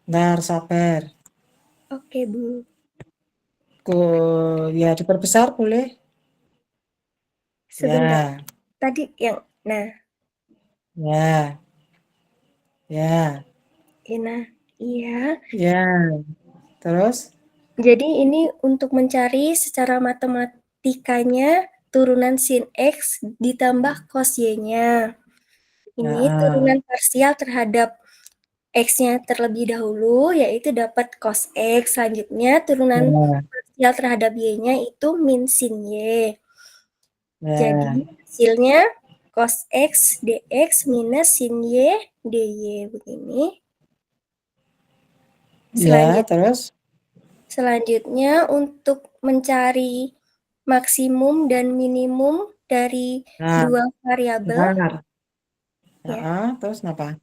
Bentar, sabar. Oke, Bu. Ya diperbesar boleh? Sebentar. Ya, Tadi yang, nah, ya, ya, nah, iya. ya. Terus? Jadi ini untuk mencari secara matematikanya turunan sin X ditambah cos Y-nya. Ini Ya, turunan parsial terhadap X-nya terlebih dahulu, yaitu dapat cos X. Selanjutnya turunan ya, parsial terhadap Y-nya itu min sin Y. Jadi ya, hasilnya cos X dx minus sin Y dy begini. ya. Terus? Selanjutnya untuk mencari maksimum dan minimum dari Nah, dua variabel, bentar. ya. Ya, terus apa?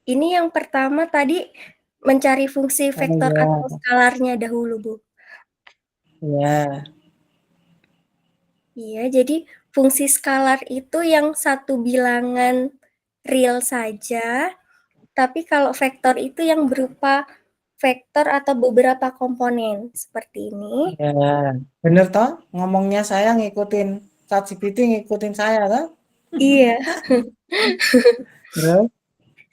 Ini yang pertama tadi mencari fungsi Oh vektor atau ya, skalarnya dahulu, Bu. ya, Iya, jadi fungsi skalar itu yang satu bilangan real saja, tapi kalau vektor itu yang berupa vektor atau beberapa komponen seperti ini. ya. Bener toh? Ngomongnya saya ngikutin ChatGPT ngikutin saya toh? Iya. Terus?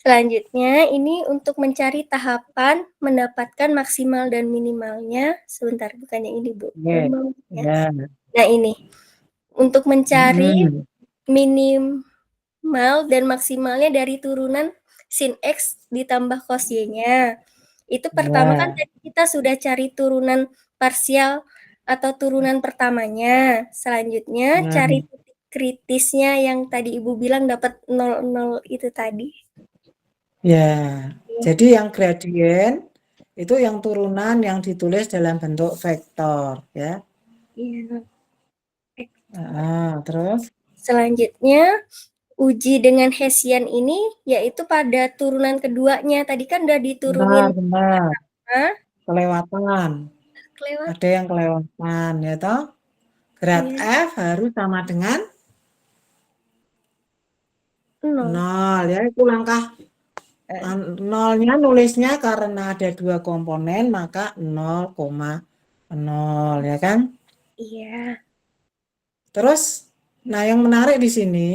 Selanjutnya, ini untuk mencari tahapan mendapatkan maksimal dan minimalnya. Sebentar, bukannya ini, Bu. Oke. Ya. Ya. Nah, ini. Untuk mencari Mm-mm. minimal dan maksimalnya dari turunan sin X ditambah cos Y-nya. Itu pertama kan Ya. tadi kita sudah cari turunan parsial atau turunan pertamanya. Selanjutnya Nah, cari titik kritisnya yang tadi Ibu bilang dapat 0,0 itu tadi. ya. Jadi yang gradien itu yang turunan yang ditulis dalam bentuk vektor, ya. Iya. Terus? Selanjutnya uji dengan Hessian ini yaitu pada turunan keduanya. Tadi kan udah diturunin Benar, benar. Hah? Kelewatan. Kelewat. Ada yang kelewatan, ya toh? Grad Iya. F harus sama dengan 0. 0, ya. Itu langkah nolnya nulisnya karena ada dua komponen, maka 0,0, ya kan? Iya. Terus, nah yang menarik di sini,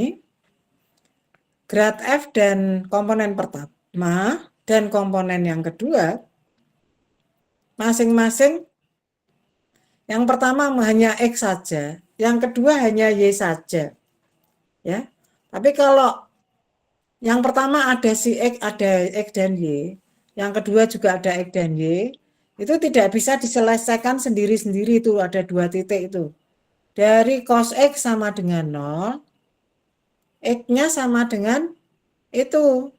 grad F dan komponen pertama dan komponen yang kedua, masing-masing yang pertama hanya X saja, yang kedua hanya Y saja. Ya. Tapi kalau yang pertama ada si X, ada X dan Y, yang kedua juga ada X dan Y, itu tidak bisa diselesaikan sendiri-sendiri, itu ada dua titik itu. Dari cos X sama dengan 0, X-nya sama dengan itu.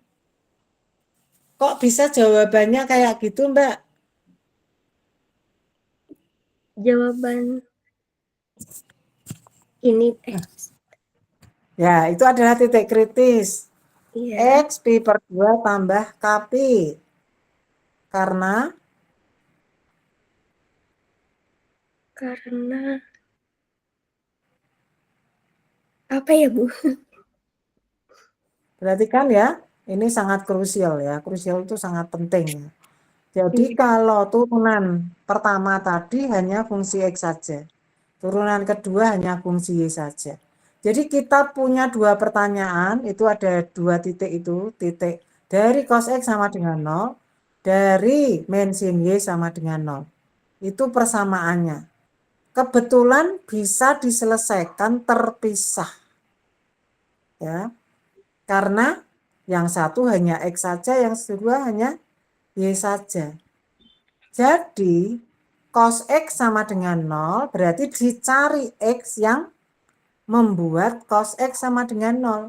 Kok bisa jawabannya kayak gitu, Mbak? Jawaban ini Ya, itu adalah titik kritis. iya, X pi per 2 tambah K pi. Karena karena apa ya, Bu? berarti kan ya, ini sangat krusial ya. Krusial itu sangat penting ya. Jadi Iya. kalau turunan pertama tadi hanya fungsi X saja. Turunan kedua hanya fungsi Y saja. Jadi kita punya dua pertanyaan, itu ada dua titik itu, titik dari cos X sama dengan 0, dari min sin Y sama dengan 0. Itu persamaannya. Kebetulan bisa diselesaikan terpisah. Ya, karena yang satu hanya X saja, yang kedua hanya Y saja. Jadi, cos X sama dengan 0, berarti dicari X yang membuat cos X sama dengan 0.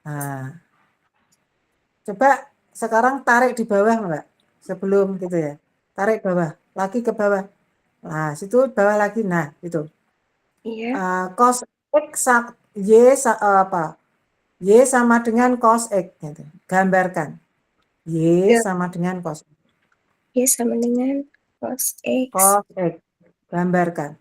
Nah, coba sekarang tarik di bawah, Mbak. Sebelum gitu ya. Tarik bawah, lagi ke bawah. Nah, situ bawah lagi. Nah, itu. Iya. Cos X Y apa? Y sama dengan cos X gitu. Gambarkan. Y Ya, sama dengan cos ya sama dengan cos X. cos X. Gambarkan.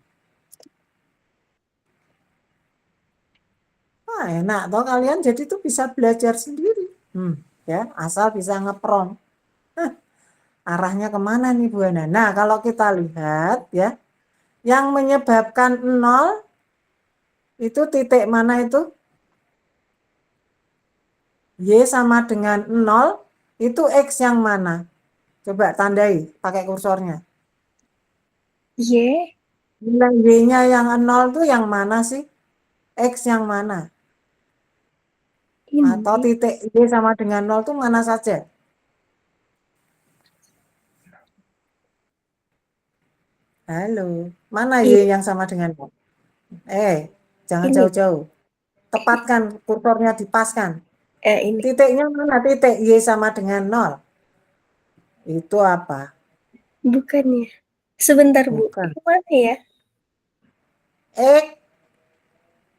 Enak toh kalian jadi tuh bisa belajar sendiri. ya, asal bisa ngeprompt. Arahnya kemana nih Bu Hana? Nah, kalau kita lihat ya, yang menyebabkan 0 itu titik mana itu? Y sama dengan 0, itu X yang mana? Coba tandai pakai kursornya. Y. Nilai Y-nya yang 0 itu yang mana sih? X yang mana? Atau Ini. titik Y sama dengan 0 itu mana saja? Halo, mana Y Ini. yang sama dengan 0? Jangan Ini. jauh-jauh. Tepatkan kursornya, dipaskan. Ini. Titiknya mana? Titik Y sama dengan 0. Itu apa? Bukan ya. Sebentar, Bu. Bukan. Itu mana ya? X.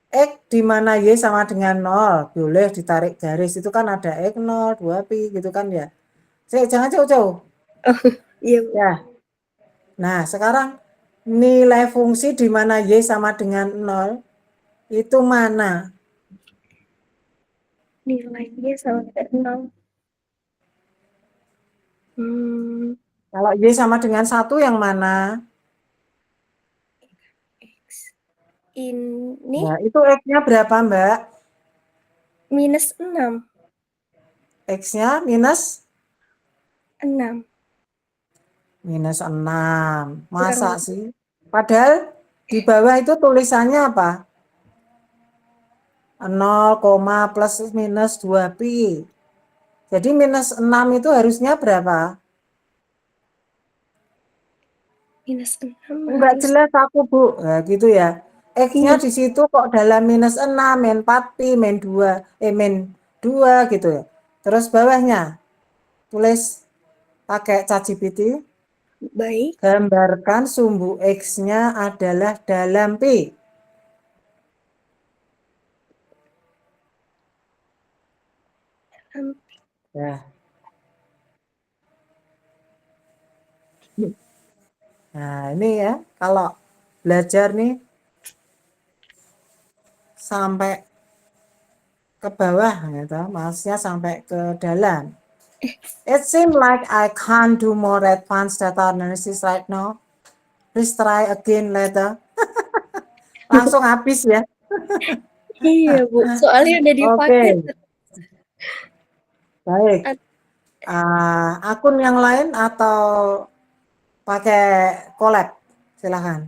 X di mana Y sama dengan 0. Boleh ditarik garis. Itu kan ada X 0, 2pi gitu kan ya. Jangan jauh-jauh. Oh, iya, Bu. Ya. Nah, sekarang nilai fungsi di mana Y sama dengan 0 itu mana? Nilainya sama dengan 0. Kalau Y sama dengan 1 yang mana? X. Ini Nah, itu X-nya berapa, Mbak? -6. X-nya minus 6. minus 6. Kurang Masa lebih. sih? Padahal di bawah itu tulisannya apa? 0, plus minus 2pi. Jadi minus 6 itu harusnya berapa? -6 Enggak harus. jelas aku, Bu. Nah, gitu ya. X-nya Iya. di situ kok dalam minus 6, min 4pi, min 2, min 2 gitu ya. Terus bawahnya tulis pakai ChatGPT. Baik. Gambarkan sumbu X-nya adalah dalam pi. Ya. Nah, ini ya, kalau belajar nih sampai ke bawah gitu, maksudnya sampai ke dalam. It seems like I can't do more advanced data analysis right now. Please try again later. Langsung habis ya. Iya, Bu. Soalnya udah Oke, dipakai. baik. Akun yang lain atau pakai collab? Silahkan.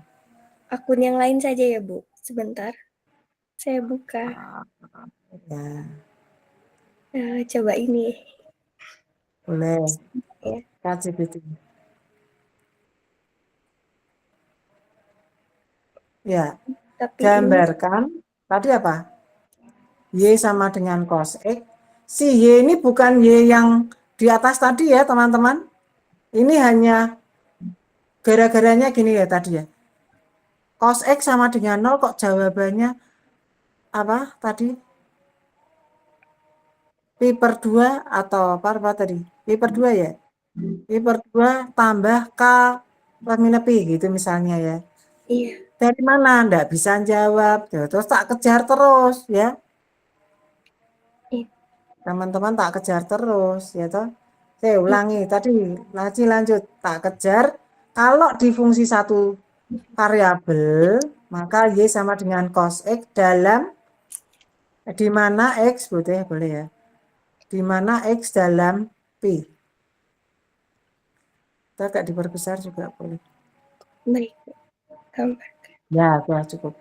Akun yang lain saja ya, Bu. Sebentar. Saya buka. Ya, Coba ini. boleh. Ya. ChatGPT. Ya, Tapi ini gambarkan. Tadi apa? Y sama dengan cos X. Si Y ini bukan Y yang di atas tadi ya, teman-teman. Ini hanya gara-garanya gini ya tadi ya. Cos X sama dengan 0 kok jawabannya apa tadi? Pi per 2 atau apa tadi? Pi per 2 ya? Pi per 2 tambah K plus minus Pi gitu misalnya ya. iya. Dari mana? Nggak bisa jawab. Terus tak kejar terus ya. Teman-teman tak kejar terus ya toh. Saya ulangi tadi, lanjut tak kejar. Kalau di fungsi satu variabel, maka Y sama dengan cos X dalam di mana X boleh ya. Di mana X dalam Pi. Kita agak diperbesar juga boleh. Baik. Gambarkan. Ya, sudah cukup.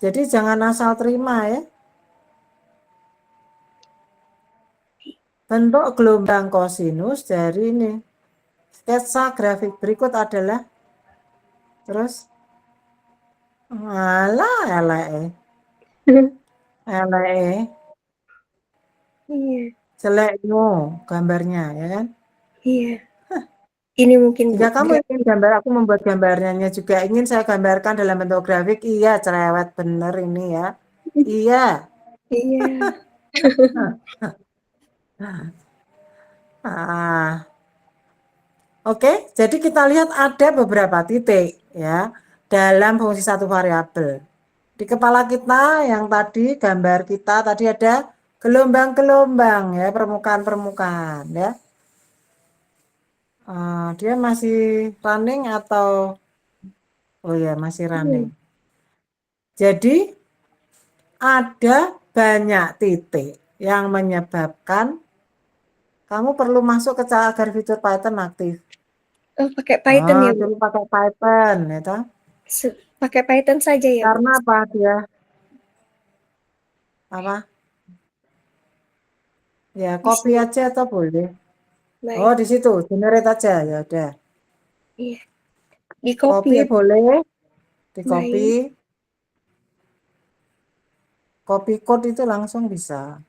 Jadi jangan asal terima ya. Bentuk gelombang kosinus dari ini. Sketsa grafik berikut adalah terus alah ele Iya. jelek no gambarnya ya kan. Iya. Ini mungkin, Bu. Jika kamu ingin gambar, aku membuat gambarnya juga ingin saya gambarkan dalam bentuk grafik, iya cerewet bener ini ya. Iya. Iya. Ah, Oke, jadi kita lihat ada beberapa titik ya dalam fungsi satu variabel. Di kepala kita yang tadi gambar kita tadi ada gelombang-gelombang ya, permukaan-permukaan ya. Dia masih running atau oh ya masih running. Jadi ada banyak titik yang menyebabkan kamu perlu masuk ke agar fitur Python aktif. Oh, pakai Python ya, Bu? Dulu pakai Python ya toh. Pakai Python saja ya, Bu? Karena apa dia? Apa? Ya, Di copy sini. aja atau boleh? Oh, Baik. di situ, generate aja ya udah. Iya. Di copy Copy ya, Bu? boleh, di copy, Baik. copy code itu langsung bisa.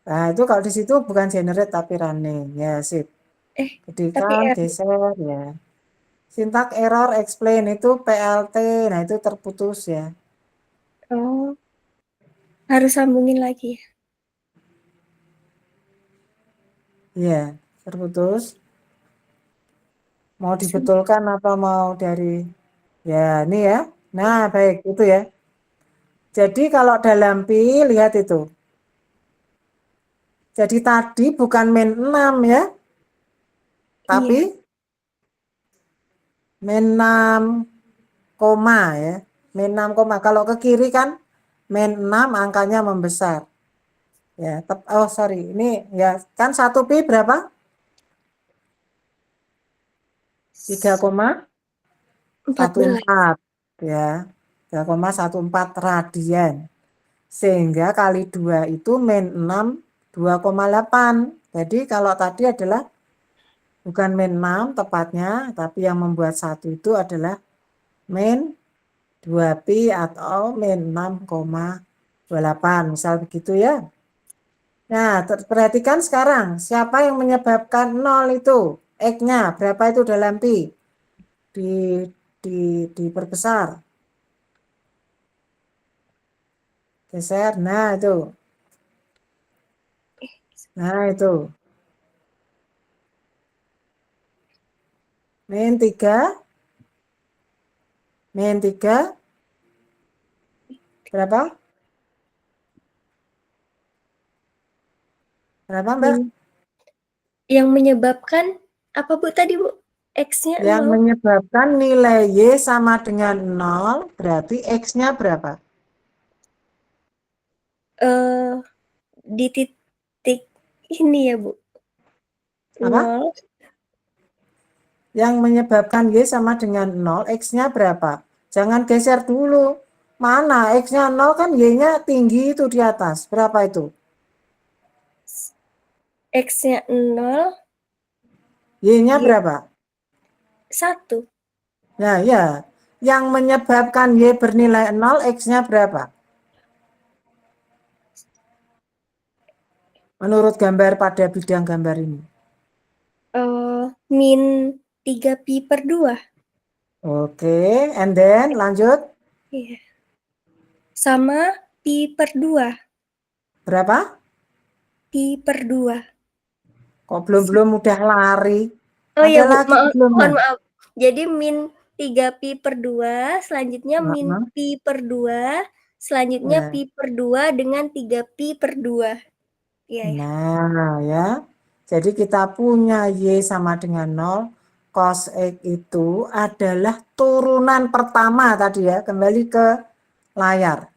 Nah, itu kalau di situ bukan generate tapi running. Ya, sip. Tapi Kedikan, geser ya. Syntax error explain itu PLT, nah itu terputus ya. oh, harus sambungin lagi ya? Iya, terputus. Mau dibetulkan atau mau dari ya ini ya. Nah, baik itu ya. Jadi kalau dalam pi lihat itu. Jadi tadi bukan min 6 ya, tapi Iya. min 6 koma ya. Min 6 koma. Kalau ke kiri kan min 6 angkanya membesar. Ya, oh sorry. Ini ya kan 1 pi berapa? 14. 3,14 ya. 3,14 radian. Sehingga kali 2 itu min 6 2,8. Jadi kalau tadi adalah bukan min 6 tepatnya, tapi yang membuat 1 itu adalah min 2pi atau min 6,28. Misal begitu ya. Nah, perhatikan sekarang. Siapa yang menyebabkan 0 itu? X-nya berapa itu dalam pi? Di, diperbesar. Geser. Nah, itu. Nah, itu. Min 3. Min 3. Berapa? Berapa, Mbak? Yang menyebabkan apa, Bu, tadi, Bu? X-nya Yang 0. menyebabkan nilai Y sama dengan 0, berarti X-nya berapa? Di titik ini ya, Bu. Apa? 0. Yang menyebabkan Y sama dengan 0, X-nya berapa? Jangan geser dulu. Mana? X-nya 0 kan Y-nya tinggi itu di atas. Berapa itu? X-nya 0. Y-nya Y berapa? 1. Nah, ya. Yang menyebabkan Y bernilai 0, X-nya berapa? Menurut gambar pada bidang gambar ini. Min 3pi/2. Oke, and then lanjut. Iya. Sama pi/2. Berapa? Pi/2. Kok belum-belum udah lari? Oh Ada ya, Bu, lagi mohon belumnya? maaf. Jadi min 3pi/2, selanjutnya min Nah, pi/2, selanjutnya ya. pi/2 dengan 3pi/2. Iya ya. Nah, ya. Jadi kita punya Y sama dengan 0. Cos X itu adalah turunan pertama tadi ya. Kembali ke layar.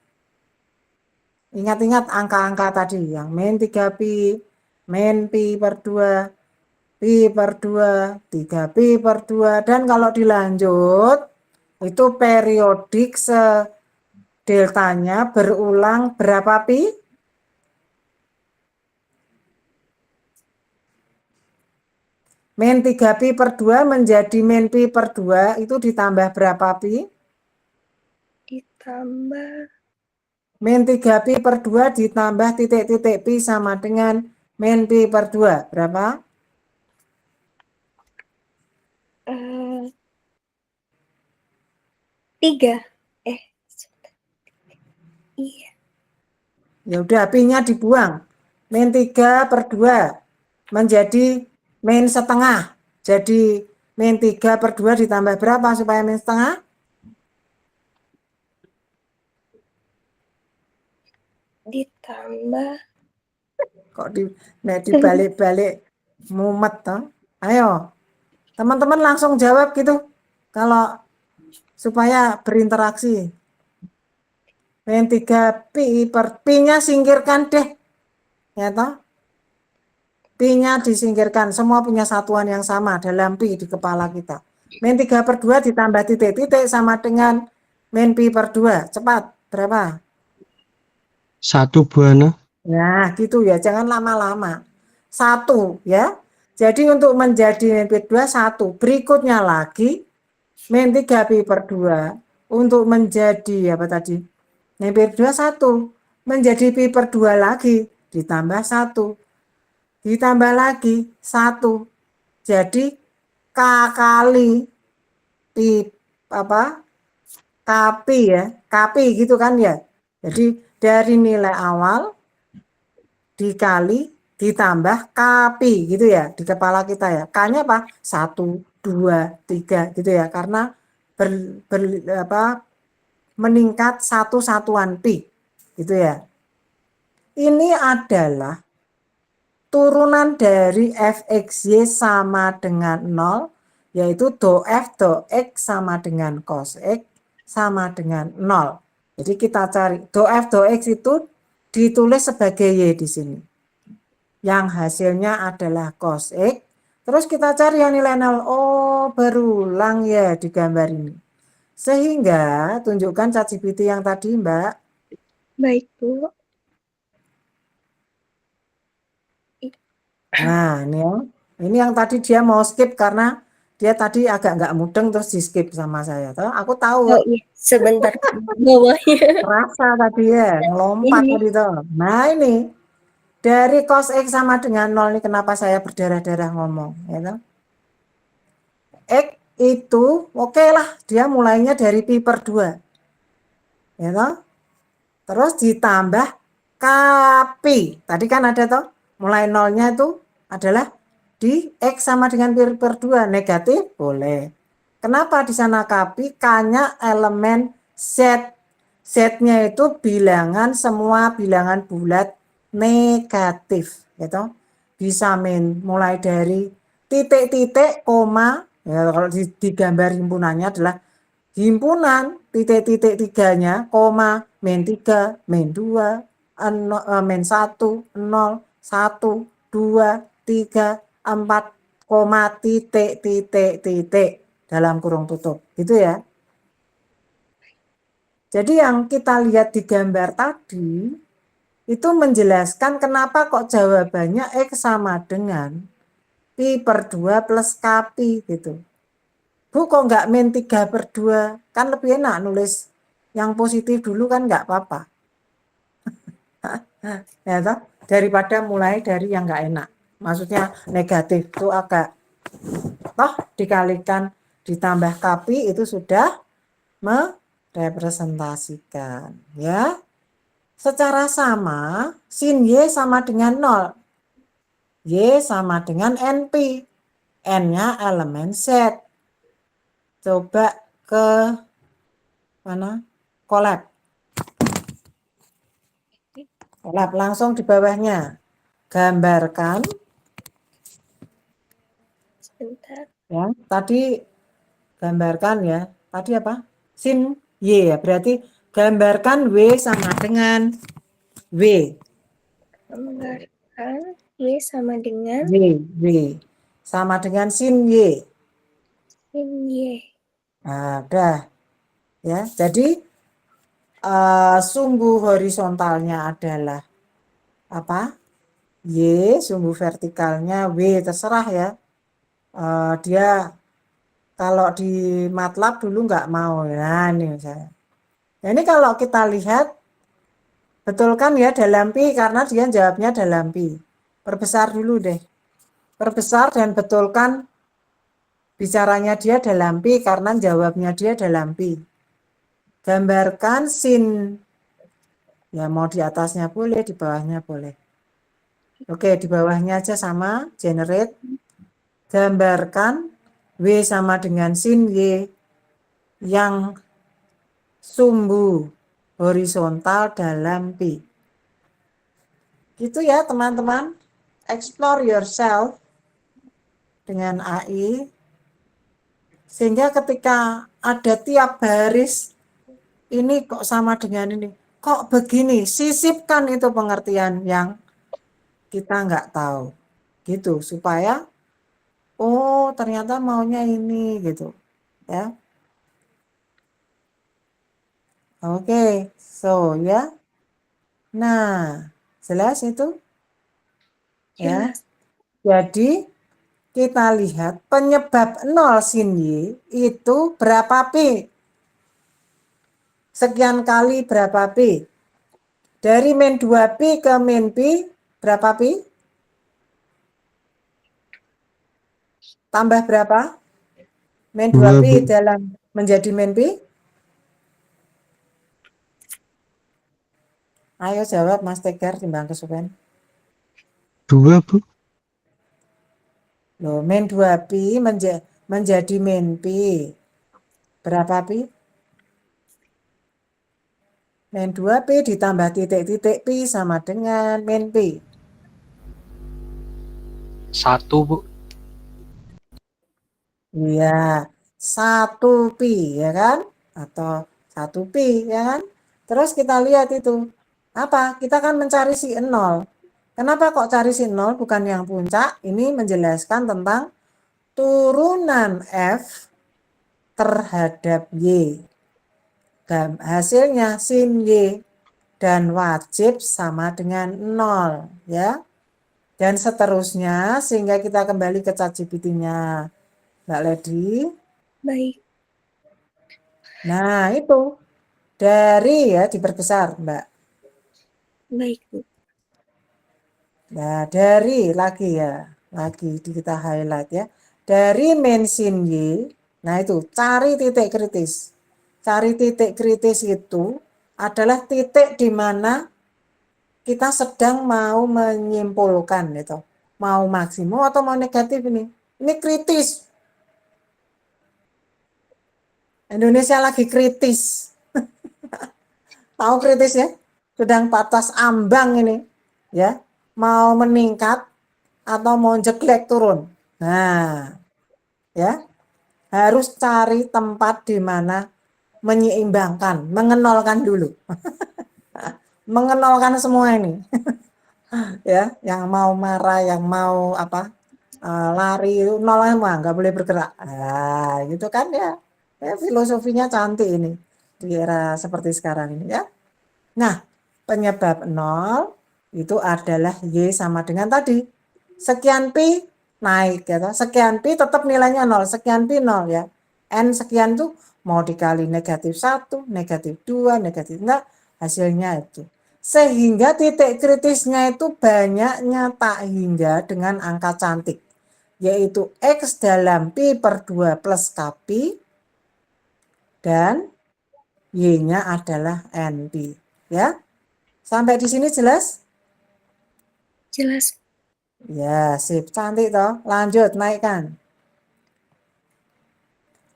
Ingat-ingat angka-angka tadi yang min 3pi, min pi/2, pi/2, 3pi/2. Dan kalau dilanjut, itu periodik deltanya berulang berapa pi? Min 3pi/2 menjadi min pi/2 itu ditambah berapa pi? Ditambah Min 3pi/2 ditambah titik-titik pi sama dengan min pi/2. Berapa? 3. Iya. Ya udah, pi-nya dibuang. Min 3/2 menjadi min setengah. Jadi min 3/2 ditambah berapa supaya min setengah? Ditambah Kok dibalik-balik mumet toh. Ayo, teman-teman langsung jawab gitu. Kalau supaya berinteraksi. Min 3pi per pi-nya singkirkan deh. Ya toh? Pi-nya disingkirkan, semua punya satuan yang sama dalam pi di kepala kita. Min 3/2 ditambah titik-titik sama dengan min pi per 2. Cepat, berapa? 1 Buana. Nah, gitu ya, jangan lama-lama. 1 ya. Jadi untuk menjadi min pi 2, 1. Berikutnya lagi, min 3 pi per 2. Untuk menjadi, apa tadi? Min pi per 2, 1. Menjadi pi per 2 lagi, ditambah 1. Ditambah lagi 1. Jadi K kali pi apa? Kpi ya. Kpi gitu kan ya. Jadi dari nilai awal dikali ditambah Kpi gitu ya di kepala kita ya. K-nya apa? 1, 2, 3 gitu ya. Karena meningkat satu satuan pi gitu ya. Ini adalah turunan dari fxy sama dengan 0, yaitu do f do x sama dengan cos x sama dengan 0. Jadi kita cari do f do x itu ditulis sebagai y di sini. Yang hasilnya adalah cos x. Terus kita cari yang nilai 0. Oh, berulang ya di gambar ini. Sehingga tunjukkan ChatGPT yang tadi, Mbak. Baik, Bu. Nah, ini yang tadi dia mau skip karena dia tadi agak nggak mudeng terus di skip sama saya. Aku tahu. Oh iya, sebentar. Bawahnya. Rasa tadi ya, ngelompat Ini. tadi tuh. Nah ini, dari cos X sama dengan 0 ini kenapa saya berdarah-darah ngomong. Ya toh? X itu oke lah, dia mulainya dari pi per 2. Ya toh? Terus ditambah Kpi. Tadi kan ada toh, mulai nolnya itu adalah di X sama dengan pi per 2. Negatif boleh. Kenapa di sana Kpi? K-nya elemen Z. Z-nya itu bilangan, semua bilangan bulat negatif. Gitu. Bisa mulai dari titik-titik, koma. Ya, kalau digambar himpunannya adalah himpunan titik-titik tiganya, koma, min 3, min 2, min 1, 0, 1, 2, 3, 4, koma, titik, titik, titik dalam kurung tutup. Gitu ya. Jadi yang kita lihat di gambar tadi, itu menjelaskan kenapa kok jawabannya X sama dengan pi per 2 plus Kpi gitu. Bu kok nggak min 3 per 2? Kan lebih enak nulis yang positif dulu kan nggak apa-apa. Ya toh? Daripada mulai dari yang nggak enak. Maksudnya negatif itu agak toh dikalikan ditambah Kpi itu sudah merepresentasikan ya. Secara sama sin Y sama dengan 0. Y sama dengan NP. N-nya elemen Z. Coba ke mana? Collab. Collab langsung di bawahnya. Gambarkan. Sebentar. Ya, tadi gambarkan ya. Tadi apa? Sin Y ya. Berarti gambarkan W sama dengan W. Gambarkan Y sama dengan W. Sama dengan sin Y. sin Y. Nah, udah. Ya, jadi sumbu horizontalnya adalah apa? Y, sumbu vertikalnya W, terserah ya. Dia kalau di MATLAB dulu nggak mau. Nah, ini misalnya. Nah, ini kalau kita lihat, betulkan ya dalam pi karena dia jawabnya dalam pi. Perbesar dulu deh. Perbesar dan betulkan bicaranya dia dalam pi karena jawabnya dia dalam pi. Gambarkan sin, ya mau di atasnya boleh, di bawahnya boleh. Oke, di bawahnya aja sama, generate. Gambarkan W sama dengan sin Y yang sumbu horizontal dalam pi. Gitu ya teman-teman. Explore yourself dengan AI. Sehingga ketika ada tiap baris, ini kok sama dengan ini. Kok begini? Sisipkan itu pengertian yang kita nggak tahu. Gitu, supaya, oh ternyata maunya ini gitu. Ya. Oke, so ya. Nah, jelas itu? Ya. Jelas. Jadi kita lihat penyebab 0 sin Y itu berapa Pi? Sekian kali berapa Pi? Dari min 2 Pi ke min Pi berapa Pi? Tambah berapa? Min 2 2, Pi Bu. dalam menjadi min Pi? Ayo jawab Mas Tegar timbang kesupen. 2, Bu. Loh, min 2 Pi menjadi min Pi. Berapa Pi? Min 2 Pi ditambah titik-titik Pi sama dengan min Pi. 1, Bu. Iya, 1 Pi ya kan? Atau 1 Pi ya kan? Terus kita lihat itu. Apa? Kita kan mencari si 0. Kenapa kok cari si 0 bukan yang puncak? Ini menjelaskan tentang turunan F terhadap Y. Dan hasilnya sin Y dan wajib sama dengan 0 ya. Dan seterusnya sehingga kita kembali ke ChatGPT-nya. Mbak Ledi. Baik. Nah, itu dari ya diperbesar, Mbak. Baik, Bu. Nah, dari lagi ya, lagi kita highlight ya. Dari mention Y, nah itu cari titik kritis. Cari titik kritis itu adalah titik di mana kita sedang mau menyimpulkan gitu. Mau maksimum atau mau negatif ini. Ini kritis. Indonesia lagi kritis. Tahu kritis ya? Sedang batas ambang ini. Ya, mau meningkat atau mau jeglek turun. Nah, ya, harus cari tempat di mana menyeimbangkan, mengenolkan dulu. Mengenolkan semua ini. Ya, yang mau marah, yang mau apa? Lari itu nol emang nggak boleh bergerak. Nah, gitu kan ya. Ya, filosofinya cantik ini di era seperti sekarang ini ya. Nah, penyebab 0 itu adalah Y sama dengan tadi. Sekian Pi naik ya. Sekian Pi tetap nilainya 0, sekian Pi 0 ya. N sekian tuh mau dikali negatif 1, negatif 2, negatif enggak, hasilnya itu. Sehingga titik kritisnya itu banyaknya tak hingga dengan angka cantik. Yaitu X dalam Pi per 2 plus Kpi dan Y-nya adalah NP. Ya, sampai di sini jelas? Jelas. Ya, sip. Cantik toh. Lanjut, naikkan.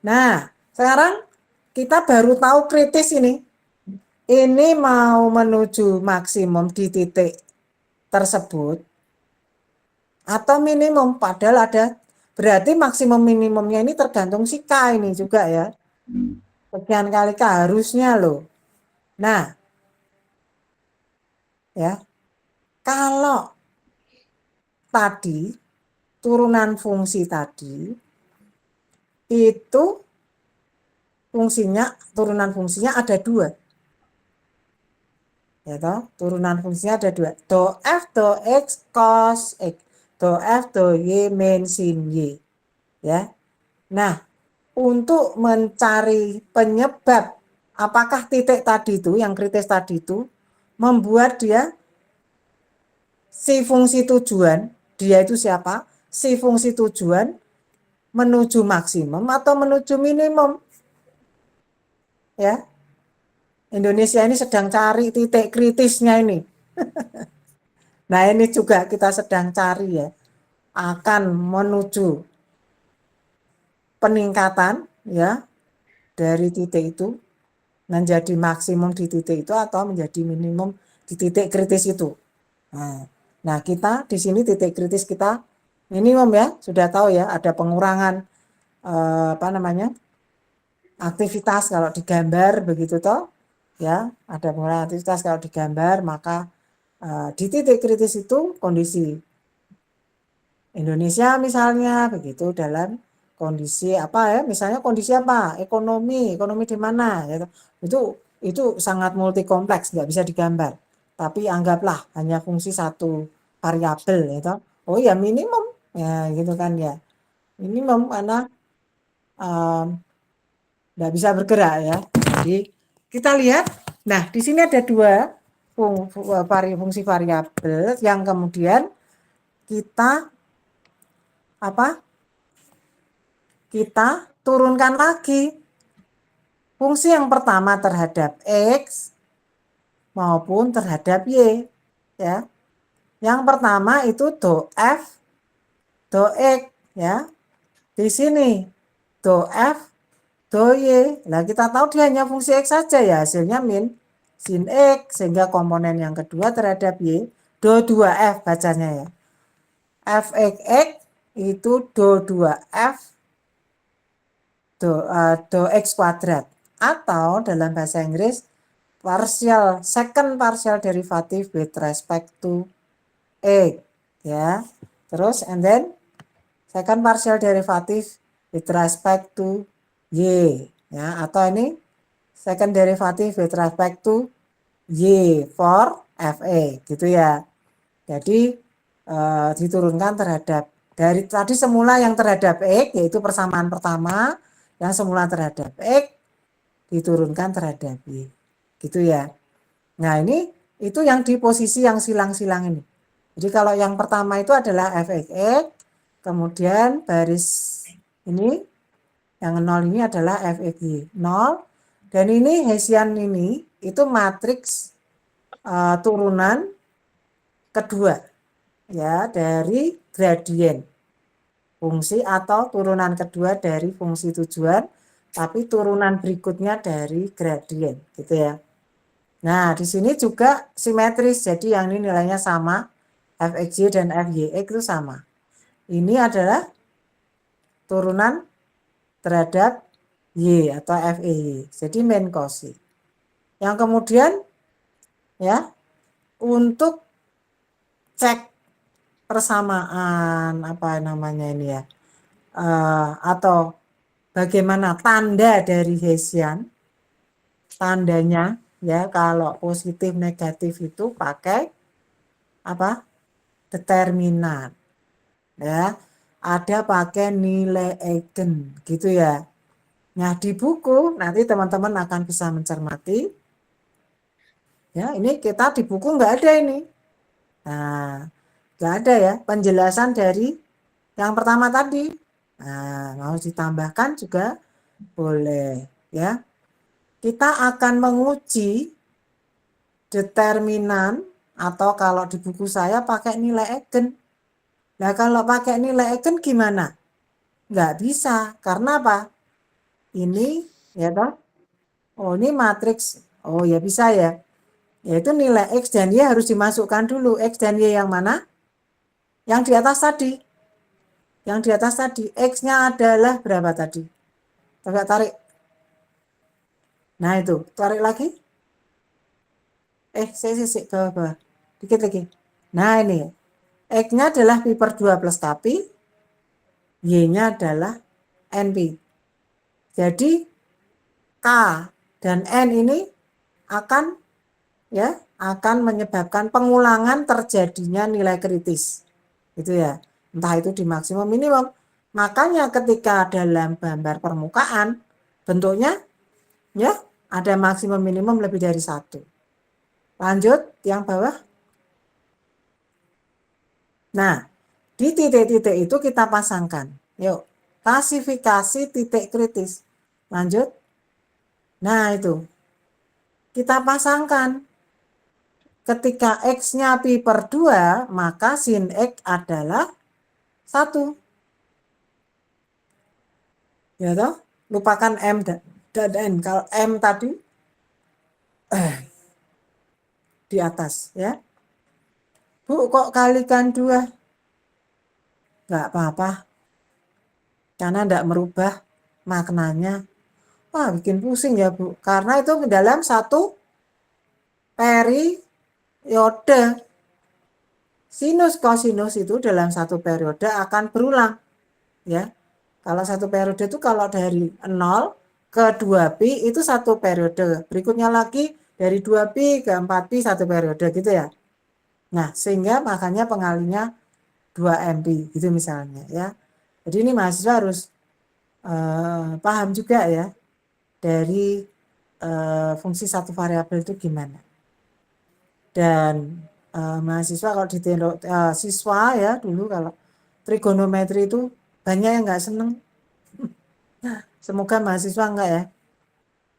Nah, sekarang kita baru tahu kritis ini. Ini mau menuju maksimum di titik tersebut atau minimum. Padahal ada, berarti maksimum minimumnya ini tergantung si K ini juga ya. Sekian kali K harusnya loh. Nah, ya, kalau tadi turunan fungsi tadi itu turunan fungsinya ada 2. Ya toh, turunan fungsinya ada 2. Do F do X cos X. Do F do Y min sin Y. Ya. Nah, untuk mencari penyebab apakah titik tadi itu yang kritis tadi itu membuat dia si fungsi tujuan, dia itu siapa? Si fungsi tujuan menuju maksimum atau menuju minimum. Ya. Indonesia ini sedang cari titik kritisnya ini. Nah, ini juga kita sedang cari ya. Akan menuju peningkatan ya dari titik itu menjadi maksimum di titik itu atau menjadi minimum di titik kritis itu. Nah, kita di sini titik kritis kita minimum ya, sudah tahu ya, ada pengurangan aktivitas kalau digambar begitu toh, ya, ada pengurangan aktivitas kalau digambar, maka di titik kritis itu kondisi Indonesia misalnya begitu dalam kondisi apa ya, misalnya kondisi apa, ekonomi di mana gitu. Itu sangat multi kompleks, nggak bisa digambar, tapi anggaplah hanya fungsi satu variabel gitu. Oh ya minimum ya gitu kan ya, minimum karena nggak bisa bergerak ya. Jadi kita lihat, nah di sini ada dua fungsi variabel yang kemudian kita kita turunkan lagi fungsi yang pertama terhadap X maupun terhadap Y ya. Yang pertama itu do F do X ya. Di sini do F do Y. Nah, kita tahu dia hanya fungsi X saja ya, hasilnya min sin X, sehingga komponen yang kedua terhadap Y do 2F bacanya ya. Fx itu do 2F do X kuadrat, atau dalam bahasa Inggris second partial derivative with respect to X ya. Terus and then second partial derivative with respect to Y ya, atau ini second derivative with respect to Y for Fa gitu ya. Jadi diturunkan terhadap dari tadi semula yang terhadap X yaitu persamaan pertama, yang semula terhadap X diturunkan terhadap Y gitu ya. Nah ini itu yang di posisi yang silang-silang ini. Jadi kalau yang pertama itu adalah Fx, kemudian baris ini yang 0 ini adalah Fxy 0, dan ini Hessian ini itu matriks turunan kedua ya dari gradien fungsi, atau turunan kedua dari fungsi tujuan, tapi turunan berikutnya dari gradien gitu ya. Nah, di sini juga simetris, jadi yang ini nilainya sama, Fxy dan Fyx itu sama. Ini adalah turunan terhadap Y atau Fy, jadi main cos. Yang kemudian ya, untuk cek persamaan apa namanya ini ya, atau bagaimana tanda dari Hessian, tandanya ya kalau positif negatif itu pakai apa, determinan ya, ada pakai nilai eigen gitu ya. Nah di buku nanti teman-teman akan bisa mencermati ya, ini kita di buku nggak ada ini. Nah nggak ada ya penjelasan dari yang pertama tadi. Nah mau ditambahkan juga boleh ya. Kita akan menguji determinan, atau kalau di buku saya pakai nilai eigen. Nah kalau pakai nilai eigen gimana? Nggak bisa, karena apa? Ini ya toh, oh ini matriks, oh ya bisa ya, yaitu nilai X dan Y harus dimasukkan dulu. X dan Y yang mana? Yang di atas tadi. Yang di atas tadi, X-nya adalah berapa tadi? Coba tarik. Nah itu, tarik lagi. Saya bawah. Dikit lagi. Nah ini, X-nya adalah pi per 2 plus tapi, Y-nya adalah NP. Jadi, K dan N ini akan menyebabkan pengulangan terjadinya nilai kritis. Gitu ya. Entah itu di maksimum minimum. Makanya ketika dalam gambar permukaan, bentuknya ya ada maksimum minimum lebih dari 1. Lanjut yang bawah. Nah, di titik-titik itu kita pasangkan. Yuk, klasifikasi titik kritis. Lanjut. Nah, itu. Kita pasangkan. Ketika X-nya pi per 2, maka sin X adalah 1. Ya toh? Lupakan M dan N. Kalau M tadi di atas ya. Bu, kok kalikan 2? Nggak apa-apa, karena nggak merubah maknanya. Wah, bikin pusing ya, Bu. Karena itu dalam satu periode. Sinus kosinus itu dalam satu periode akan berulang. Ya, kalau satu periode itu kalau dari 0 ke 2pi itu satu periode. Berikutnya lagi dari 2pi ke 4pi satu periode gitu ya. Nah, sehingga makanya pengalinya 2mpi gitu misalnya ya. Jadi ini mahasiswa harus paham juga ya dari fungsi satu variabel itu gimana. Dan mahasiswa kalau siswa ya dulu kalau trigonometri itu banyak yang nggak seneng. Semoga mahasiswa enggak ya.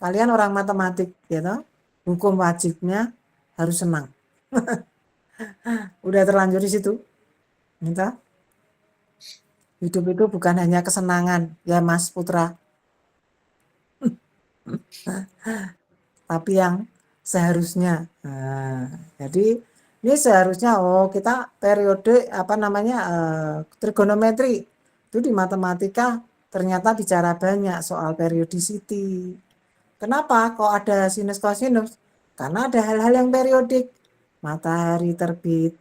Kalian orang matematik gitu, hukum wajibnya harus senang. Udah terlanjur di situ. Gitu. Hidup itu bukan hanya kesenangan ya Mas Putra, tapi yang seharusnya. Nah, jadi ini seharusnya kita periode apa namanya trigonometri itu di matematika ternyata bicara banyak soal periodicity. Kenapa kok ada sinus kosinus? Karena ada hal-hal yang periodik. Matahari terbit,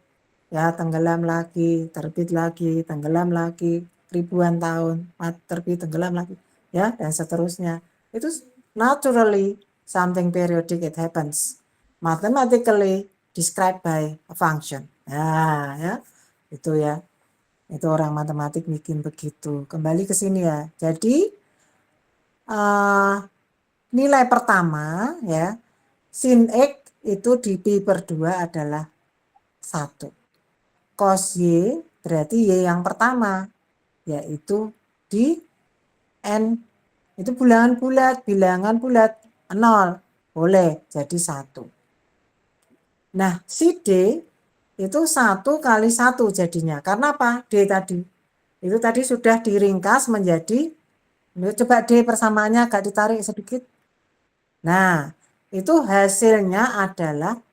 ya tenggelam lagi, terbit lagi, tenggelam lagi, ribuan tahun, terbit, tenggelam lagi, ya dan seterusnya. Itu naturally something periodic it happens. Mathematically described by a function. Nah, ya. Itu ya. Itu orang matematik bikin begitu. Kembali ke sini ya. Jadi nilai pertama ya sin X itu di pi per 2 adalah 1. Cos Y berarti Y yang pertama yaitu di N itu bilangan bulat 0 boleh jadi 1. Nah si D itu 1 kali 1 jadinya karena apa? D tadi itu tadi sudah diringkas menjadi, coba D persamaannya agak ditarik sedikit. Nah, itu hasilnya adalah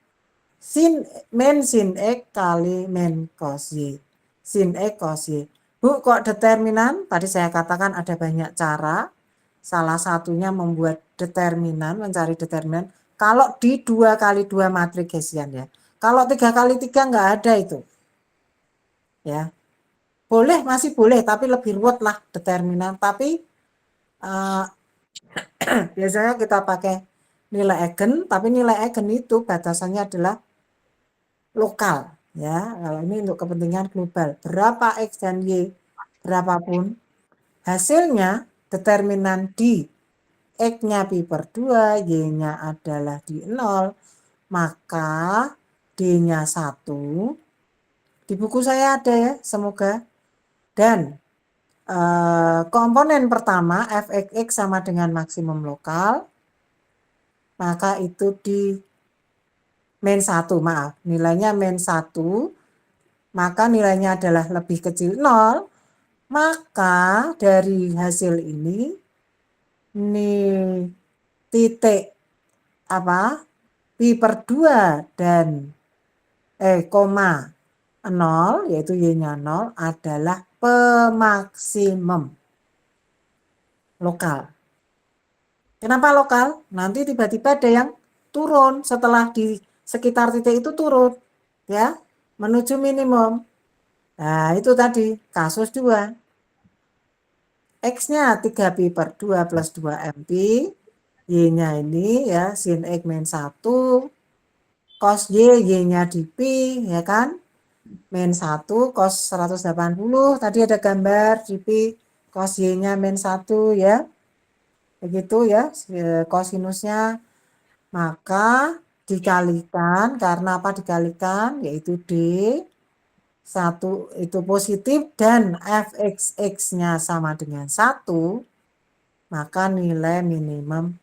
min sin X kali min cos Y. Sin X cos Y. Bu, kok determinan? Tadi saya katakan ada banyak cara. Salah satunya membuat determinan, mencari determinan. Kalau di 2 kali 2 matrik Hessian ya. Kalau 3 kali 3 nggak ada itu. Ya. Boleh, masih boleh, tapi lebih ruwet lah determinan. Tapi biasanya kita pakai nilai eigen, tapi nilai eigen itu batasannya adalah lokal ya. Kalau ini untuk kepentingan global, berapa X dan Y berapapun hasilnya determinan di X-nya pi per 2, Y-nya adalah di 0, maka D-nya 1. Di buku saya ada ya, semoga. Dan komponen pertama f(x) sama dengan maksimum lokal, maka itu di min 1, maaf, nilainya min 1, maka nilainya adalah lebih kecil 0, maka dari hasil ini titik apa pi per 2 dan koma 0 yaitu Y-nya 0 adalah pemaksimum lokal. Kenapa lokal? Nanti tiba-tiba ada yang turun setelah di sekitar titik itu turun ya menuju minimum. Nah, itu tadi kasus 2. X-nya 3 pi per 2 plus 2 mpi, Y-nya ini ya sin X min 1, cos Y, Y-nya di pi ya kan, min 1 cos 180, tadi ada gambar di pi, cos Y-nya min 1 ya, begitu ya kosinusnya, maka dikalikan, karena apa dikalikan, yaitu D, 1 itu positif dan fxx-nya sama dengan 1, maka nilai minimum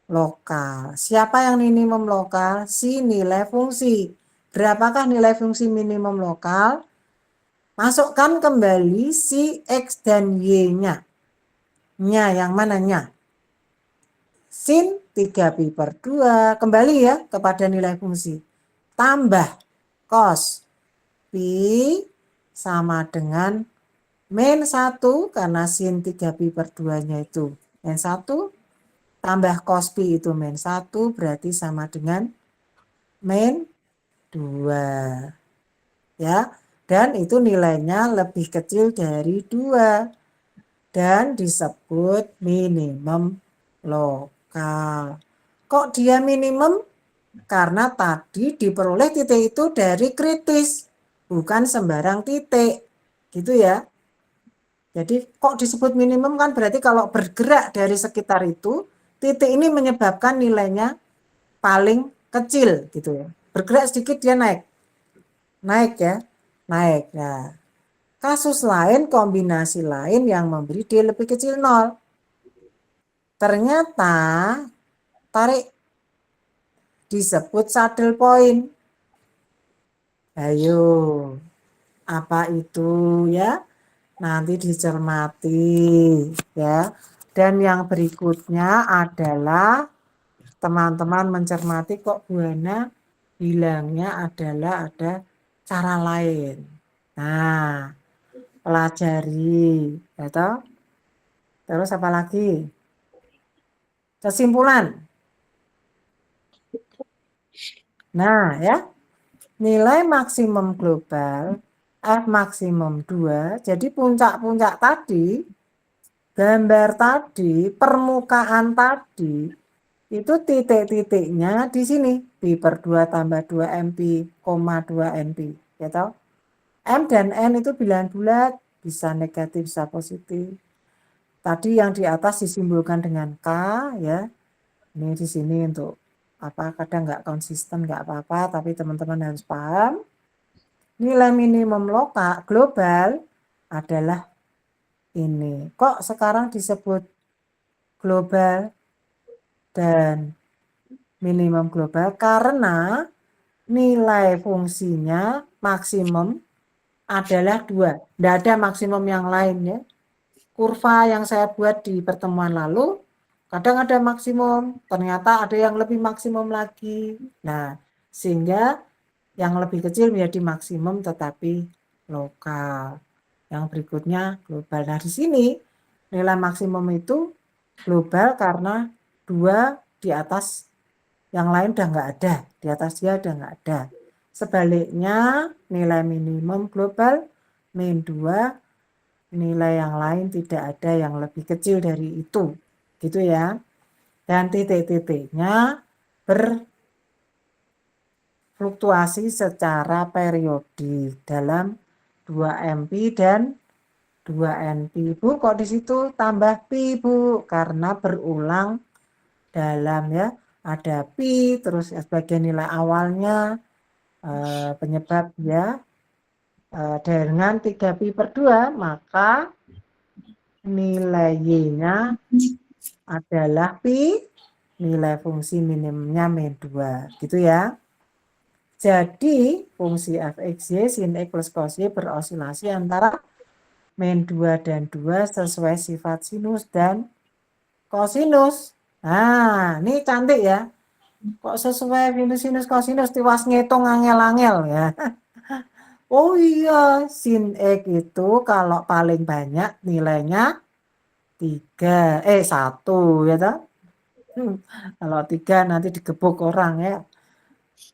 lokal. Siapa yang minimum lokal? Si nilai fungsi. Berapakah nilai fungsi minimum lokal? Masukkan kembali si X dan Y-nya. Nya yang mananya? Sin 3 pi per 2. Kembali ya kepada nilai fungsi. Tambah cos Pi sama dengan min 1 karena sin 3pi per 2-nya itu min 1 tambah cos pi itu min 1 berarti sama dengan min 2. Ya, dan itu nilainya lebih kecil dari 2 dan disebut minimum lokal. Kok dia minimum? Karena tadi diperoleh titik itu dari kritis, bukan sembarang titik. Gitu ya. Jadi kok disebut minimum kan berarti kalau bergerak dari sekitar itu, titik ini menyebabkan nilainya paling kecil gitu ya. Bergerak sedikit dia naik. Naik ya. Naik. Nah, kasus lain, kombinasi lain yang memberi D lebih kecil 0. Ternyata tarik disebut saddle point. Ayo, apa itu ya? Nanti dicermati ya. Dan yang berikutnya adalah teman-teman mencermati kok Bu Hana bilangnya adalah ada cara lain. Nah, pelajari, ya toh? Terus apa lagi? Kesimpulan. Nah, ya. Nilai maksimum global F maksimum 2. Jadi puncak-puncak tadi, gambar tadi, permukaan tadi, itu titik-titiknya di sini. Pi per 2 tambah 2 MP, 2 NP. Ya toh? M dan N itu bilangan bulat, bisa negatif, bisa positif. Tadi yang di atas disimbolkan dengan K, ya. Ini di sini untuk apa, kadang nggak konsisten, nggak apa-apa, tapi teman-teman harus paham. Nilai minimum lokal global adalah ini. Kok sekarang disebut global dan minimum global? Karena nilai fungsinya maksimum adalah 2. Tidak ada maksimum yang lain ya. Kurva yang saya buat di pertemuan lalu, kadang ada maksimum, ternyata ada yang lebih maksimum lagi. Nah, sehingga yang lebih kecil menjadi maksimum tetapi lokal. Yang berikutnya global. Nah, di sini nilai maksimum itu global karena 2 di atas yang lain udah nggak ada. Di atas dia udah nggak ada. Sebaliknya nilai minimum global min 2, nilai yang lain tidak ada yang lebih kecil dari itu. Gitu ya. Dan titik-titiknya berfluktuasi secara periodik dalam 2 MP dan 2 NP. Bu, kok di situ tambah pi, Bu? Karena berulang dalam ya. Ada pi, terus sebagai nilai awalnya penyebab ya dengan 3pi per 2, maka nilai Y-nya adalah pi, nilai fungsi minimumnya min 2. Gitu ya. Jadi fungsi fxy sin x plus cos y berosilasi antara min 2 dan 2 sesuai sifat sinus dan kosinus. Nah, ini cantik ya. Kok sesuai sinus kosinus tiwas ngitung angel-angel ya. Oh iya, sin X itu kalau paling banyak nilainya 1 ya toh. Kalau 3 nanti digebuk orang ya.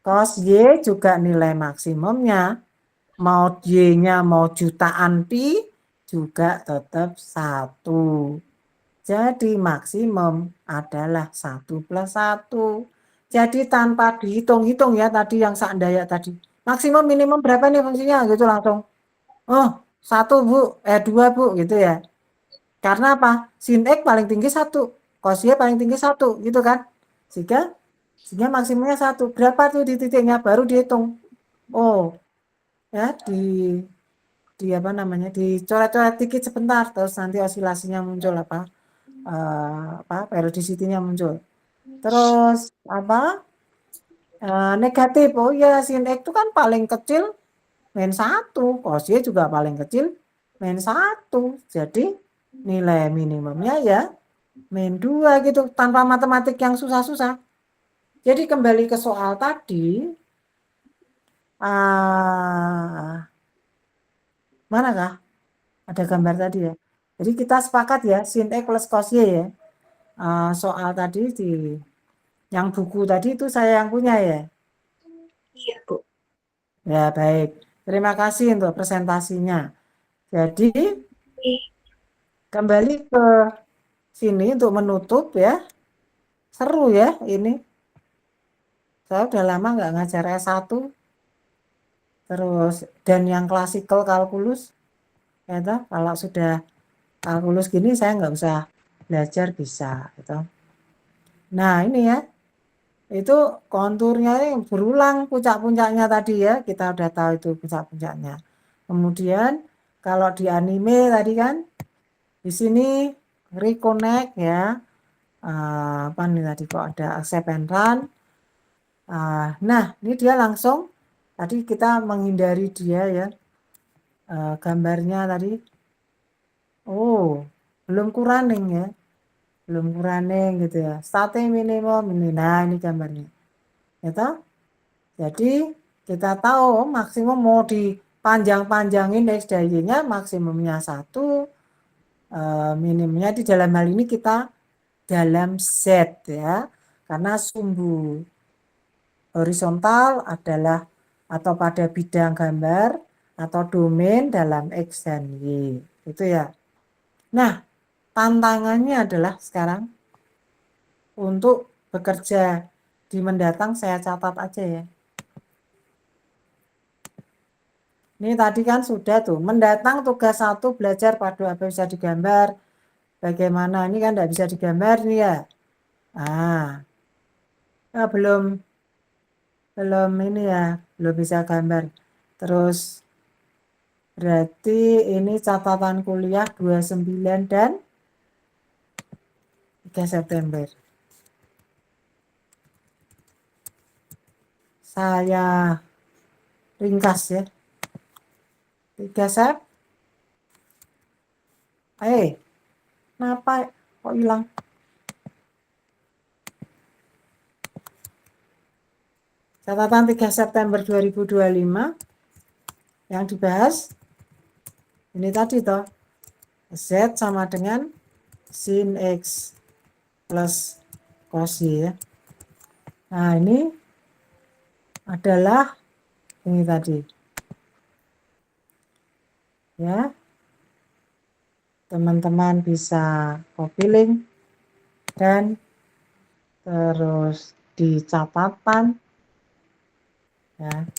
Cos Y juga nilai maksimumnya. Mau Y-nya mau jutaan pi juga tetap 1. Jadi maksimum adalah 1 plus 1. Jadi tanpa dihitung-hitung ya tadi yang seandainya tadi. Maksimum minimum berapa nih fungsinya gitu langsung. Oh 1 Bu, 2 Bu gitu ya. Karena apa? Sin X paling tinggi 1. Cos Y paling tinggi 1 gitu kan. Sehingga maksimumnya 1. Berapa tuh di titiknya baru dihitung. Oh ya di apa namanya dicoret-coret dikit sebentar terus nanti osilasinya muncul apa periodicity-nya muncul. Terus apa negatif, oh ya sin X itu kan paling kecil min 1, cos Y juga paling kecil min 1, jadi nilai minimumnya ya min 2 gitu tanpa matematik yang susah-susah. Jadi kembali ke soal tadi, manakah? Ada gambar tadi ya. Jadi kita sepakat ya, sin X plus cos Y ya. Soal tadi yang buku tadi itu saya yang punya ya. Iya, Bu. Ya, baik. Terima kasih untuk presentasinya. Jadi, kembali ke sini untuk menutup ya. Seru ya ini. Saya udah lama nggak ngajar S1. Terus, dan yang klasikal kalkulus. Ya, toh, kalau sudah kalkulus gini saya nggak usah belajar bisa. Gitu. Nah, ini ya. Itu konturnya yang berulang puncak-puncaknya tadi ya. Kita udah tahu itu puncak-puncaknya. Kemudian, kalau di anime tadi kan, di sini reconnect ya. Apa nih tadi kok ada accept and run. Nah, ini dia langsung tadi kita menghindari dia ya. Gambarnya tadi. Oh, belum running ya. Belum running gitu ya. Starting minimum ini. Nah, ini gambarnya. Gitu. Jadi, kita tahu maksimum mau dipanjang-panjangin X dan Y-nya maksimumnya 1. Minimumnya di dalam hal ini kita dalam Z ya. Karena sumbu horizontal adalah atau pada bidang gambar atau domain dalam X dan Y. Itu ya. Nah, tantangannya adalah sekarang untuk bekerja di mendatang saya catat aja ya. Ini tadi kan sudah tuh, mendatang tugas 1 belajar pada apa bisa digambar. Bagaimana, ini kan tidak bisa digambar nih ya. Belum ini ya, belum bisa gambar. Terus berarti ini catatan kuliah 29 dan 3 September. Saya ringkas ya. 3 Sep. Kenapa kok hilang? Catatan 3 September 2025 yang dibahas ini tadi toh. Z sama dengan sin X plus cos Y ya. Nah, ini adalah ini tadi. Ya. Teman-teman bisa copy link dan terus di catatan ya.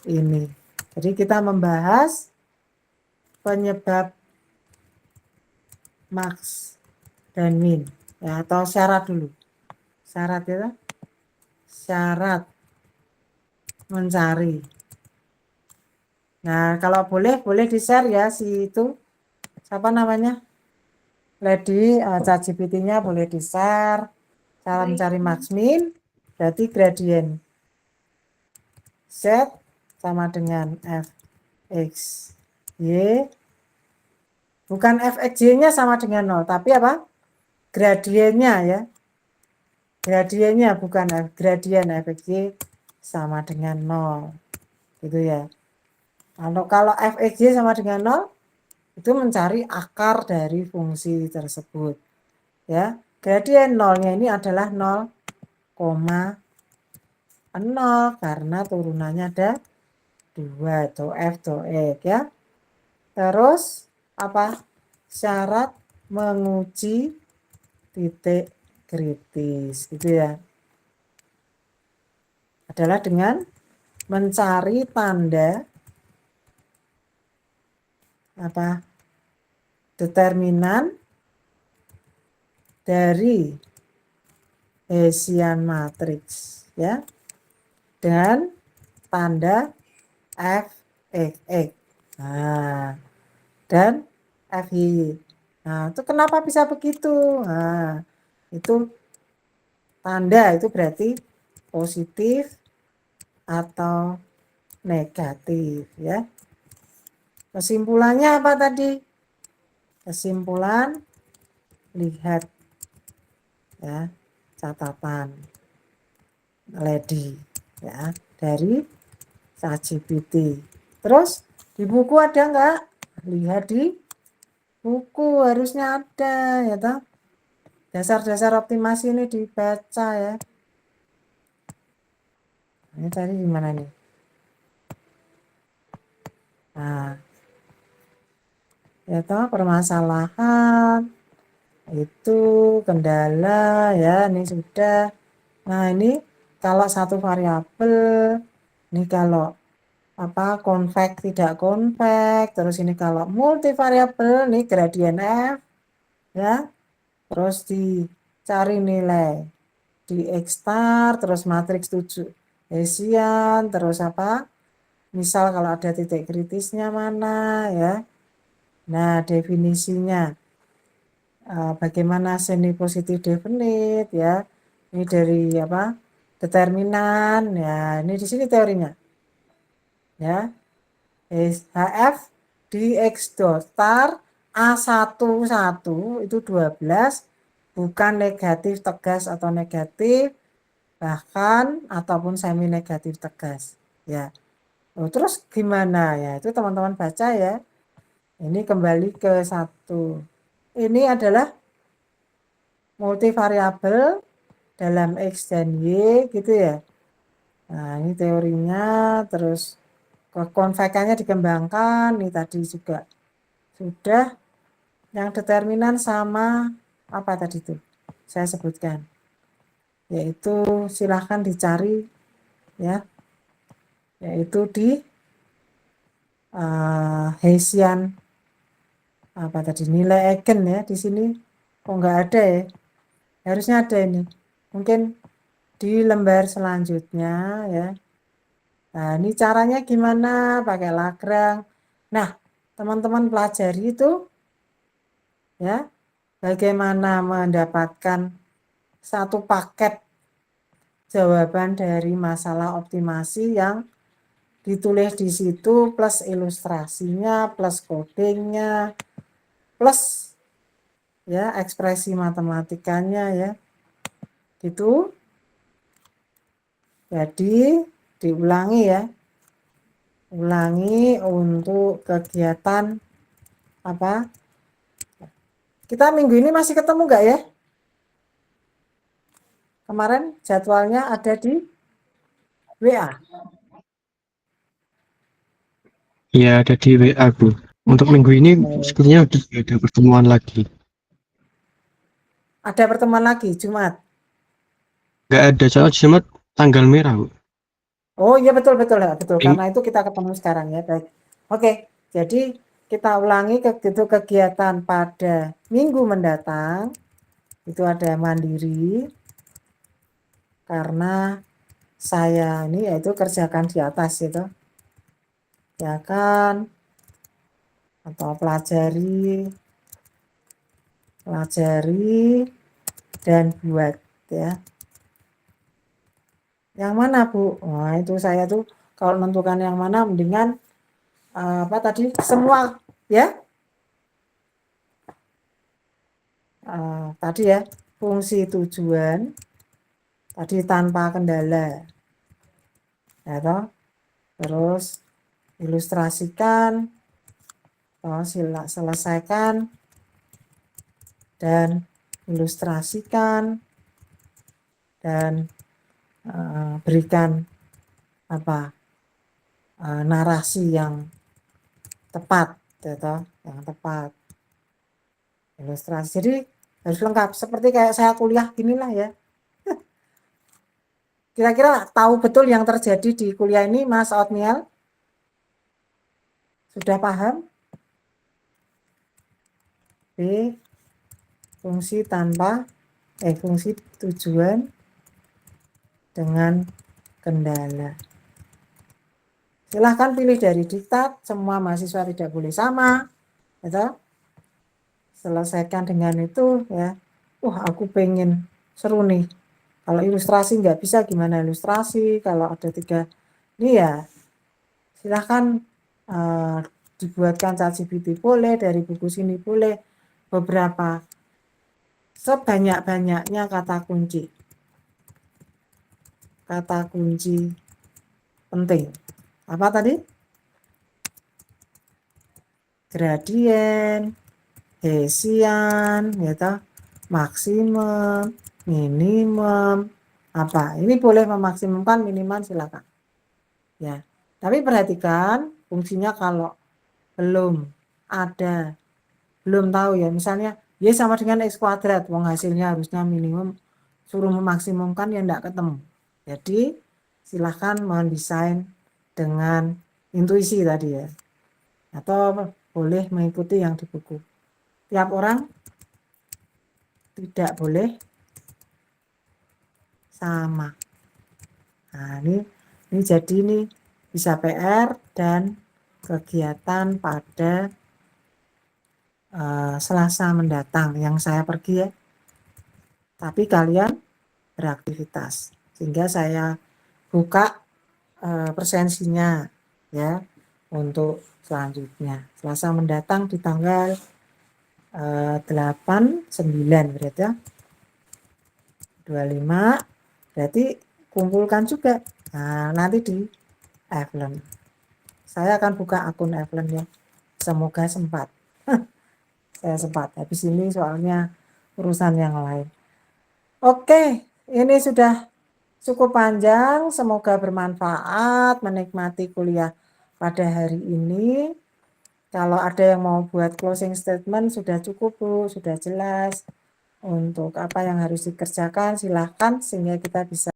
Ini. Jadi kita membahas penyebab max dan min ya, atau syarat dulu. Syarat ya. Syarat mencari. Nah, kalau boleh di-share ya si itu. Siapa namanya? Lady, ChatGPT-nya boleh di-share. Cara mencari max min berarti gradien Z sama dengan fx y. Bukan fx y-nya sama dengan 0, tapi apa? Gradiennya ya. Gradiennya bukan gradien fx y sama dengan 0. Gitu ya. Kalau fx y sama dengan 0, itu mencari akar dari fungsi tersebut. Ya, gradien 0-nya ini adalah 0,0 karena turunannya ada 2 atau f atau x ya. Terus apa? Syarat menguji titik kritis gitu ya. Adalah dengan mencari tanda apa? Determinan dari Hessian matrix ya. Dan tanda fx. Nah, dan FY. Nah, itu kenapa bisa begitu? Nah, itu tanda itu berarti positif atau negatif ya. Kesimpulannya apa tadi? Kesimpulan lihat ya catatan Lady ya dari ChatGPT. Terus di buku ada nggak? Lihat di buku, harusnya ada ya toh. Dasar-dasar optimasi ini dibaca ya. Ini tadi gimana nih? Nah, ya toh permasalahan itu kendala ya, ini sudah. Nah, ini kalau satu variabel, ini kalau apa konvek tidak konvek, terus ini kalau multivariabel, ini gradien F ya. Terus dicari nilai di X star, terus matriks 7 Hessian, terus apa? Misal kalau ada titik kritisnya mana ya. Nah, definisinya bagaimana semi positif definite ya. Ini dari apa? Determinan ya. Ini di sini teorinya. Ya. HF dx dot star A11 itu 12 bukan negatif tegas atau negatif, bahkan ataupun semi negatif tegas ya. Terus gimana ya, itu teman-teman baca ya. Ini kembali ke satu, ini adalah multivariabel dalam X dan Y gitu ya. Nah, ini teorinya. Terus konvekannya dikembangkan, ini tadi juga sudah. Yang determinan sama apa tadi itu saya sebutkan, yaitu silahkan dicari ya, yaitu di Hessian apa tadi, nilai eigen ya. Di sini kok nggak ada ya, harusnya ada ini, mungkin di lembar selanjutnya ya. Nah, ini caranya gimana, pakai Lagrange. Nah, teman-teman pelajari itu ya, bagaimana mendapatkan satu paket jawaban dari masalah optimasi yang ditulis di situ, plus ilustrasinya, plus codingnya, plus ya ekspresi matematikanya ya. Gitu. Jadi diulangi ya. Ulangi untuk kegiatan apa? Kita minggu ini masih ketemu nggak ya? Kemarin jadwalnya ada di WA. Iya, ada di WA, Bu. Untuk minggu ini sepertinya udah ada pertemuan lagi. Ada pertemuan lagi Jumat. Nggak ada, soal Jumat tanggal merah, Bu. Oh iya, betul betul ya, betul. Ming- Karena itu kita ketemu sekarang ya. Baik. Oke, jadi kita ulangi kegiatan pada minggu mendatang. Itu ada mandiri. Karena saya ini yaitu kerjakan di atas itu. Ya kan, atau pelajari dan buat ya. Yang mana Bu? Wah, itu saya tuh kalau menentukan yang mana mendingan apa tadi semua ya. Tadi ya, fungsi tujuan tadi tanpa kendala ya toh. Terus ilustrasikan, selesaikan dan ilustrasikan dan berikan apa narasi yang tepat ya toh, yang tepat, ilustrasi. Jadi harus lengkap seperti kayak saya kuliah ginilah ya. Kira-kira tahu betul yang terjadi di kuliah ini, Mas Otniel? Sudah paham? B, fungsi tujuan dengan kendala. Silahkan pilih dari diktat, semua mahasiswa tidak boleh sama. Gitu. Selesaikan dengan itu ya. Aku pengen seru nih. Kalau ilustrasi nggak bisa, gimana ilustrasi? Kalau ada 3, ini ya silahkan dibuatkan ChatGPT boleh, dari buku sini boleh, beberapa, sebanyak-banyaknya kata kunci penting apa tadi? Gradien, Hessian, ya toh, maksimum, minimum, apa? Ini boleh memaksimumkan, minimal silakan. Ya, tapi perhatikan fungsinya kalau belum ada, belum tahu ya, misalnya y sama dengan x kuadrat, wong hasilnya harusnya minimum, suruh memaksimumkan ya enggak ketemu. Jadi silahkan mendesain dengan intuisi tadi ya, atau boleh mengikuti yang di buku. Tiap orang tidak boleh sama. Nah, ini jadi ini bisa PR dan kegiatan pada Selasa mendatang yang saya pergi ya. Tapi kalian beraktivitas sehingga saya buka presensinya ya untuk selanjutnya. Selasa mendatang di tanggal 8, 9 berarti ya. 25 berarti kumpulkan juga. Nah, nanti di Evelyn. Saya akan buka akun Evelyn ya. Semoga sempat. Saya sempat. Habis ini soalnya urusan yang lain. Oke, ini sudah cukup panjang. Semoga bermanfaat menikmati kuliah pada hari ini. Kalau ada yang mau buat closing statement sudah cukup Bu, sudah jelas untuk apa yang harus dikerjakan silahkan sehingga kita bisa